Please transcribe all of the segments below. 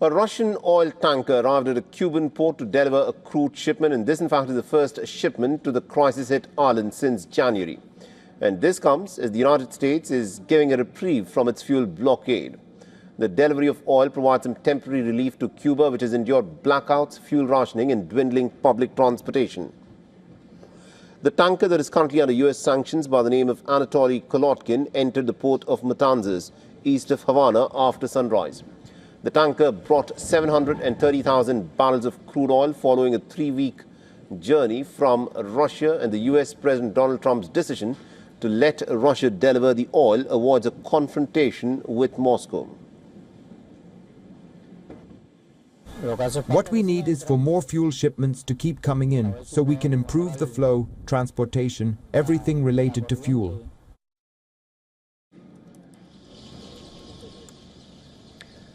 A Russian oil tanker arrived at a Cuban port to deliver a crude shipment, and this in fact is the first shipment to the crisis-hit island since January. And this comes as the United States is giving a reprieve from its fuel blockade. The delivery of oil provides some temporary relief to Cuba, which has endured blackouts, fuel rationing and dwindling public transportation. The tanker that is currently under U.S. sanctions by the name of Anatoly Kolotkin entered the port of Matanzas, east of Havana, after sunrise. The tanker brought 730,000 barrels of crude oil following a 3-week journey from Russia, and the U.S. President Donald Trump's decision to let Russia deliver the oil avoids a confrontation with Moscow. What we need is for more fuel shipments to keep coming in so we can improve the flow, transportation, everything related to fuel.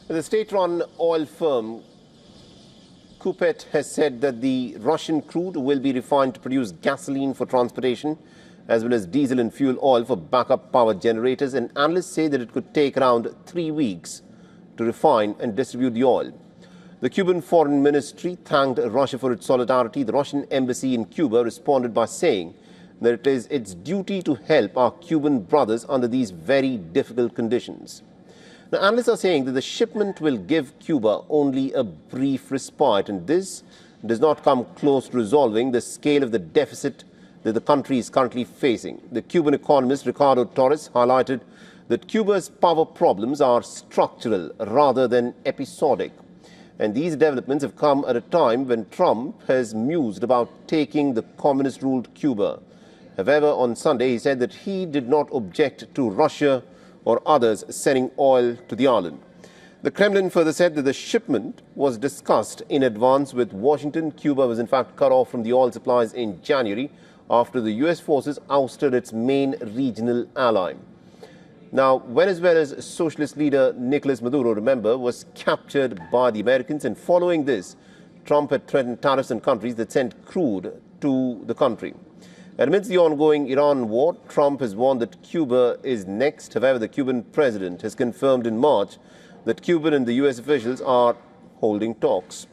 The state-run oil firm Cuba has said that the Russian crude will be refined to produce gasoline for transportation, as well as diesel and fuel oil for backup power generators, and analysts say that it could take around 3 weeks to refine and distribute the oil. The Cuban Foreign Ministry thanked Russia for its solidarity. The Russian embassy in Cuba responded by saying that it is its duty to help our Cuban brothers under these very difficult conditions. Now, analysts are saying that the shipment will give Cuba only a brief respite, and this does not come close to resolving the scale of the deficit that the country is currently facing. The Cuban economist Ricardo Torres highlighted that Cuba's power problems are structural rather than episodic. And these developments have come at a time when Trump has mused about taking the communist-ruled Cuba. However, on Sunday, he said that he did not object to Russia or others sending oil to the island. The Kremlin further said that the shipment was discussed in advance with Washington. Cuba was in fact cut off from the oil supplies in January after the U.S. forces ousted its main regional ally. Now, Venezuela's socialist leader Nicolas Maduro, remember, was captured by the Americans, and following this, Trump had threatened tariffs on countries that sent crude to the country. Amidst the ongoing Iran war, Trump has warned that Cuba is next. However, the Cuban president has confirmed in March that Cuban and the U.S. officials are holding talks.